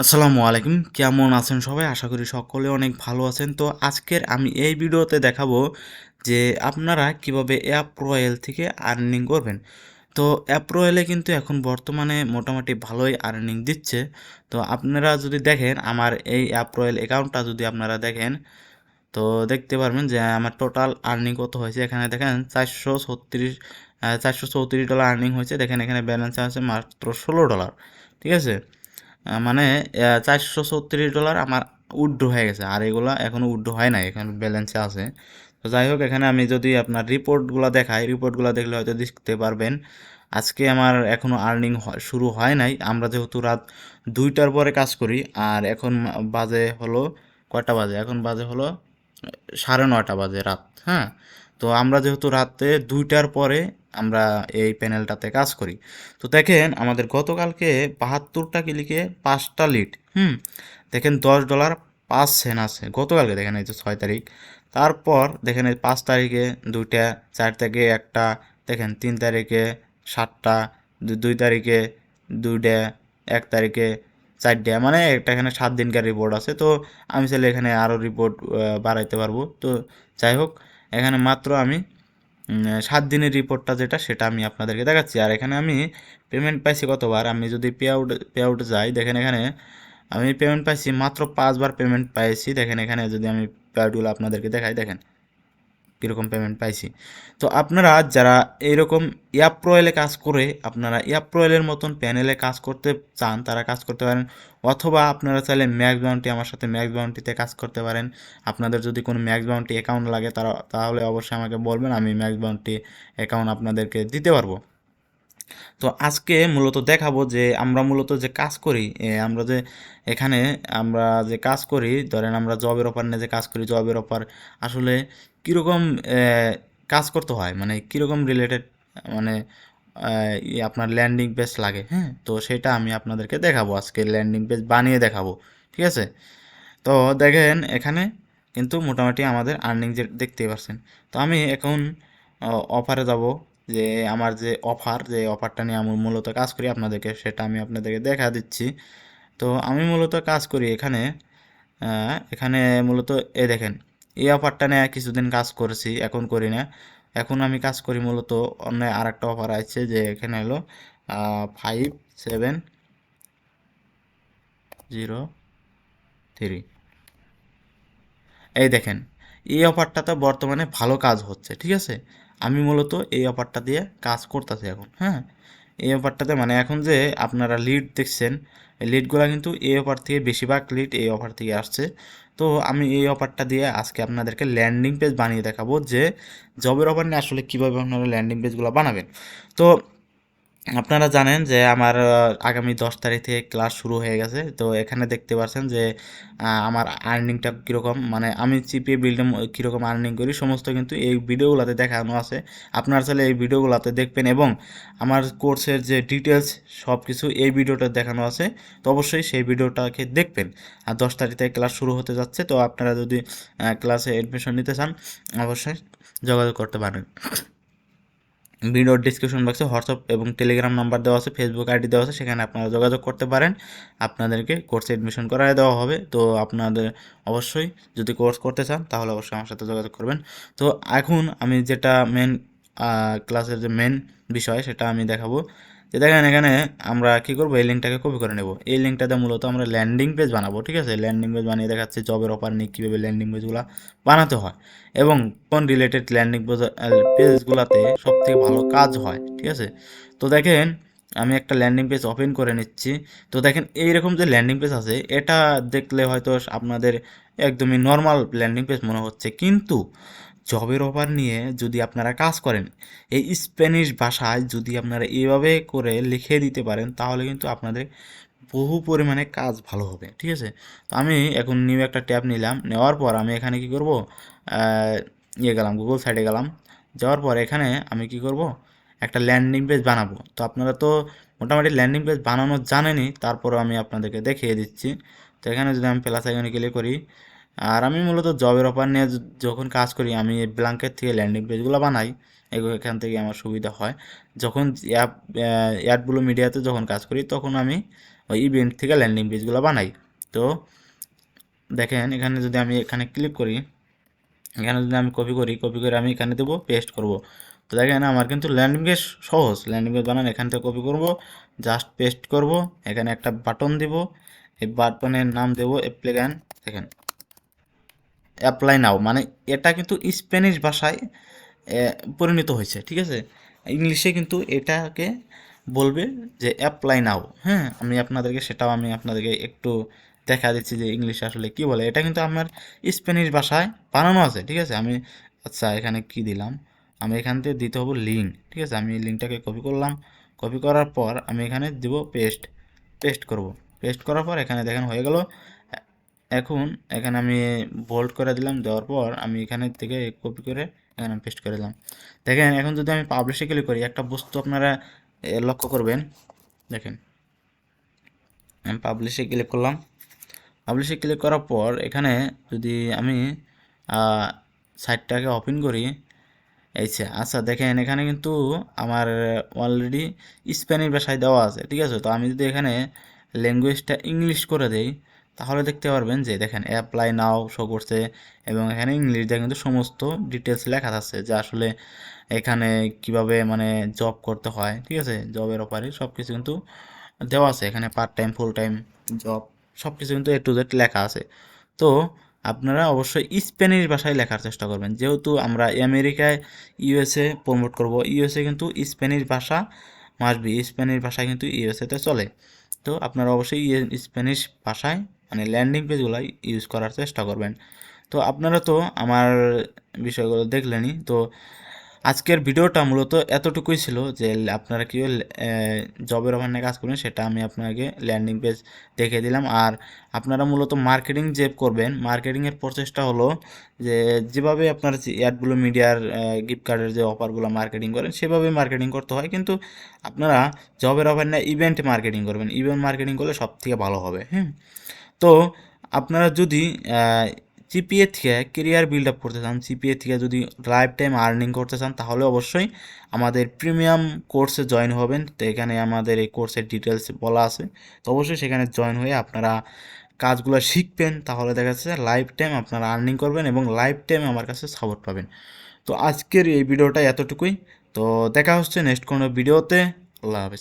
আসসালামু আলাইকুম, কেমন আছেন সবাই? আশা করি সকলে অনেক ভালো আছেন। তো আজকের আমি এই ভিডিওতে দেখাবো যে আপনারা কিভাবে অ্যাপ রয়্যাল থেকে আর্নিং করবেন। তো অ্যাপ রয়্যালে কিন্তু এখন বর্তমানে মোটামুটি ভালোই আর্নিং দিচ্ছে। তো আপনারা যদি দেখেন আমার এই অ্যাপ রয়্যাল অ্যাকাউন্টটা যদি আপনারা দেখেন, তো দেখতে পারবেন যে আমার টোটাল আর্নিং কত হয়েছে। এখানে দেখেন $434 আর্নিং হয়েছে। দেখেন এখানে ব্যালেন্স আছে মাত্র $16। ঠিক আছে, মানে $434 আমার উইথড্র হয়ে গেছে, আর এগুলা এখনও উইথড্র হয় নাই, এখানে ব্যালেন্সে আছে। তো যাই হোক, এখানে আমি যদি আপনার রিপোর্টগুলো দেখাই, রিপোর্টগুলো দেখলে হয়তো দেখতে পারবেন আজকে আমার এখনও আর্নিং শুরু হয় নাই। আমরা যেহেতু রাত 2টার পরে কাজ করি, আর এখন বাজে হলো কয়টা বাজে, এখন বাজে হলো 9:30 বাজে রাত। হ্যাঁ, তো আমরা যেহেতু রাতে 2টার পরে আমরা এই প্যানেলটাতে কাজ করি। তো দেখেন আমাদের গতকালকে 72টা ক্লিকে 5টা লিড। দেখেন $10.05 আছে গতকালকে। দেখেন এই যে 6 তারিখ, তারপর দেখেন এই 5 তারিখে 2টা, 4 তারিখে 1টা, দেখেন 3 তারিখে 7টা, 2 তারিখে 2টা, 1 তারিখে 4টা, মানে একটা এখানে 7 দিনকার রিপোর্ট আছে। তো আমি চাইলে এখানে আরও রিপোর্ট বাড়াইতে পারবো। তো যাই হোক, এখানে মাত্র আমি 7 দিনের রিপোর্টটা যেটা, সেটা আমি আপনাদেরকে দেখাচ্ছি। আর এখানে আমি পেমেন্ট পাইছি কতবার, আমি যদি পে আউটে যাই, দেখেন এখানে আমি পেমেন্ট পাইছি মাত্র 5বার পেমেন্ট পাইছি। দেখেন এখানে যদি আমি পে আউটগুলো আপনাদেরকে দেখাই, দেখেন কীরকম পেমেন্ট পাইছি। তো আপনারা যারা এইরকম অ্যাপ রয়েলে কাজ করে আপনারা অ্যাপ রয়েলের মতন প্যানেলে কাজ করতে চান, তারা কাজ করতে পারেন। অথবা আপনারা চাইলে ম্যাক্স বাউন্টি, আমার সাথে ম্যাক্স বাউন্টিতে কাজ করতে পারেন। আপনাদের যদি কোনো ম্যাক্স বাউন্টি অ্যাকাউন্ট লাগে তাহলে অবশ্যই আমাকে বলবেন, আমি ম্যাক্স বাউন্টি অ্যাকাউন্ট আপনাদেরকে দিতে পারবো। তো আজকে মূলত দেখাবো যে আমরা মূলত যে কাজ করি, আমরা যে এখানে আমরা যে কাজ করি, ধরেন আমরা জবের অফার নিয়ে যে কাজ করি, জবের অফার আসলে কীরকম কাজ করতে হয়, মানে কীরকম রিলেটেড, মানে আপনার ল্যান্ডিং পেজ লাগে। হ্যাঁ, তো সেটা আমি আপনাদেরকে দেখাবো, আজকে ল্যান্ডিং পেজ বানিয়ে দেখাবো। ঠিক আছে, তো দেখেন এখানে কিন্তু মোটামুটি আমাদের আর্নিং যে দেখতেই পাচ্ছেন। তো আমি এখন অফারে যাব, যে আমার যে অফারটা নিয়ে আমি মূলত কাজ করি আপনাদেরকে, সেটা আমি আপনাদেরকে দেখা দিচ্ছি। তো আমি মূলত কাজ করি এখানে, এখানে মূলত দেখেন এই অফারটা নিয়ে কিছুদিন কাজ করেছি, এখন করি না। এখন আমি কাজ করি মূলত অন্য আর একটা অফার আছে, যে এখানে হলো 5703। এই দেখেন এই অফারটাতে বর্তমানে ভালো কাজ হচ্ছে। ঠিক আছে, আমি মূলত এই অফারটা দিয়ে কাজ করতেছি এখন। হ্যাঁ, এই অফারটাতে মানে এখন যে আপনারা লিড দেখছেন, এই লিডগুলো কিন্তু এই অফার থেকে, বেশিরভাগ লিড এই অফার থেকে আসছে। তো আমি এই অফারটা দিয়ে আজকে আপনাদেরকে ল্যান্ডিং পেজ বানিয়ে দেখাবো, যে জবের অফার নিয়ে আসলে কীভাবে আপনারা ল্যান্ডিং পেজগুলো বানাবেন। তো আপনারা জানেন যে আমার আগামী 10 তারিখ থেকে ক্লাস শুরু হয়ে গেছে। তো এখানে দেখতে পাচ্ছেন যে আমার আর্নিংটা কীরকম, মানে আমি চিপিএ বিল্ডে কীরকম আর্নিং করি, সমস্ত কিন্তু এই ভিডিওগুলোতে দেখানো আছে। আপনারা চাইলে এই ভিডিওগুলোতে দেখবেন, এবং আমার কোর্সের যে ডিটেলস সব কিছু এই ভিডিওটা দেখানো আছে। তো অবশ্যই সেই ভিডিওটাকে দেখবেন। আর 10 তারিখ থেকে ক্লাস শুরু হতে যাচ্ছে, তো আপনারা যদি ক্লাসে অ্যাডমিশন নিতে চান অবশ্যই যোগাযোগ করতে পারেন। ভিডিওর ডিসক্রিপশন বক্সে হোয়াটসঅ্যাপ এবং টেলিগ্রাম নাম্বার দেওয়া আছে, ফেসবুক আইডি দেওয়া আছে, সেখানে আপনারা যোগাযোগ করতে পারেন। আপনাদেরকে কোর্সে অ্যাডমিশন করায় দেওয়া হবে। তো আপনাদের অবশ্যই যদি কোর্স করতে চান তাহলে অবশ্যই আমার সাথে যোগাযোগ করবেন। তো এখন আমি যেটা মেন ক্লাসের যে মেন বিষয় সেটা আমি দেখাবো। যে দেখেন এখানে আমরা কী করবো, এই লিঙ্কটাকে কপি করে নেব। এই লিঙ্কটাতে মূলত আমরা ল্যান্ডিং পেজ বানাবো। ঠিক আছে, ল্যান্ডিং পেজ বানিয়ে দেখাচ্ছি জবের অফার নিয়ে কীভাবে ল্যান্ডিং পেজগুলো বানাতে হয়, এবং কোন রিলেটেড ল্যান্ডিং পেজগুলোতে সব থেকে ভালো কাজ হয়। ঠিক আছে, তো দেখেন আমি একটা ল্যান্ডিং পেজ ওপেন করে নিচ্ছি। তো দেখেন এইরকম যে ল্যান্ডিং পেজ আছে, এটা দেখলে হয়তো আপনাদের একদমই নর্মাল ল্যান্ডিং পেজ মনে হচ্ছে, কিন্তু জবের অফার নিয়ে যদি আপনারা কাজ করেন, এই স্প্যানিশ ভাষায় যদি আপনারা এইভাবে করে লিখে দিতে পারেন, তাহলে কিন্তু আপনাদের বহু পরিমাণে কাজ ভালো হবে। ঠিক আছে, তো আমি এখন নিউ একটা ট্যাব নিলাম, নেওয়ার পর আমি এখানে কি করব, গেলাম গুগল সাইটে গেলাম। যাওয়ার পর এখানে আমি কি করব, একটা ল্যান্ডিং পেজ বানাবো। তো আপনারা তো মোটামুটি ল্যান্ডিং পেজ বানানো জানেনই, তারপরও আমি আপনাদেরকে দেখিয়ে দিচ্ছি। তো এখানে যদি আমি প্লাস আইকনে ক্লিক করি, আর আমি মূলত জবের অফার নিয়ে যখন কাজ করি, আমি ব্ল্যাঙ্কের থেকে ল্যান্ডিং পেজগুলো বানাই। এখান থেকে আমার সুবিধা হয়। যখন অ্যাডগুলো মিডিয়াতে যখন কাজ করি, তখন আমি ওই ইভেন্ট থেকে ল্যান্ডিং পেজগুলো বানাই। তো দেখেন এখানে যদি আমি এখানে ক্লিক করি, এখানে যদি আমি কপি করে আমি এখানে দেবো, পেস্ট করব। তো দেখেন আমার কিন্তু ল্যান্ডিং পেজ সহজ, ল্যান্ডিং পেজ বানান এখান থেকে কপি করব, জাস্ট পেস্ট করব, এখানে একটা বাটন দিব, এই বাটনের নাম দেবো অ্যাপ্লিক্যান্ট, দেখেন অ্যাপ্লাই নাও, মানে এটা কিন্তু স্প্যানিশ ভাষায় পরিণত হয়েছে, ঠিক আছে। ইংলিশে কিন্তু এটাকে বলবে যে অ্যাপ্লাই নাও। হ্যাঁ, আমি আপনাদেরকে একটু দেখা দিচ্ছি যে ইংলিশে আসলে কি বলে। এটা কিন্তু আমার স্প্যানিশ ভাষায় বানানো আছে, ঠিক আছে। আমি আচ্ছা এখানে কি দিলাম, আমি এখান থেকে দিতে হবো লিঙ্ক, ঠিক আছে। আমি লিঙ্কটাকে কপি করলাম, কপি করার পর আমি এখানে দিব পেস্ট, পেস্ট করব। পেস্ট করার পর এখানে দেখেন হয়ে গেল। এখন এখানে আমি বোল্ড করে দিলাম, দেওয়ার পর আমি এখানে থেকে কপি করে এখানে পেস্ট করে দিলাম। দেখেন এখন যদি আমি পাবলিশে ক্লিক করি, একটা বস্তু আপনারা লক্ষ্য করবেন। দেখেন আমি পাবলিশে ক্লিক করলাম, পাবলিশে ক্লিক করার পর এখানে যদি আমি সাইটটাকে ওপেন করি, আচ্ছা দেখেন এখানে কিন্তু আমার অলরেডি স্প্যানিশ ভাষায় দেওয়া আছে, ঠিক আছে। তো আমি যদি এখানে ল্যাঙ্গুয়েজটা ইংলিশ করে দেই, তাহলে দেখতে পারবেন যে দেখেন অ্যাপ্লাই নাও শো করছে, এবং এখানে ইংলিশ দিয়ে কিন্তু সমস্ত ডিটেলস লেখা আছে যে আসলে এখানে কিভাবে মানে জব করতে হয়, ঠিক আছে। জবের অফারে সব কিছু কিন্তু দেওয়া আছে এখানে, part time full time job সব কিছু কিন্তু A to Z লেখা আছে। তো আপনারা অবশ্যই স্প্যানিশ ভাষায় লেখার চেষ্টা করবেন, যেহেতু আমরা আমেরিকায় ইউএসএ প্রমোট করব, ইউএসএ কিন্তু স্প্যানিশ ভাষা মাসবি, স্প্যানিশ ভাষায় কিন্তু ইউএসএতে চলে। তো আপনারা অবশ্যই স্প্যানিশ ভাষায় মানে ল্যান্ডিং পেজগুলো ইউজ করার চেষ্টা করবেন। তো আপনারা তো আমার বিষয়গুলো দেখলেনই। তো আজকের ভিডিওটা মূলত এতটুকুই ছিল যে আপনারা কীভাবে জবের ওখানে কাজ করবেন সেটা আমি আপনাকে ল্যান্ডিং পেজ দেখিয়ে দিলাম। আর আপনারা মূলত মার্কেটিং যে করবেন, মার্কেটিংয়ের প্রসেসটা হলো যে যেভাবে আপনার অ্যাডগুলো মিডিয়ার গিফট কার্ডের যে অফারগুলো মার্কেটিং করেন সেভাবে মার্কেটিং করতে হয়, কিন্তু আপনারা জবের অফার না ইভেন্ট মার্কেটিং করবেন, ইভেন্ট মার্কেটিং করলে সব থেকে ভালো হবে। হ্যাঁ, তো আপনারা যদি জিপিএ থেকে কেরিয়ার বিল্ড আপ করতে চান, জিপিএ থেকে যদি লাইফ টাইম আর্নিং করতে চান, তাহলে অবশ্যই আমাদের প্রিমিয়াম কোর্সে জয়েন হবেন। তো এখানে আমাদের এই কোর্সের ডিটেলস বলা আছে, তো অবশ্যই সেখানে জয়েন হয়ে আপনারা কাজগুলো শিখবেন, তাহলে দেখা যাচ্ছে লাইফ টাইম আপনারা আর্নিং করবেন এবং লাইফ টাইম আমার কাছে সাপোর্ট পাবেন। তো আজকের এই ভিডিওটা এতটুকুই, তো দেখা হচ্ছে নেক্সট কোনো ভিডিওতে। আল্লাহ হাফেজ।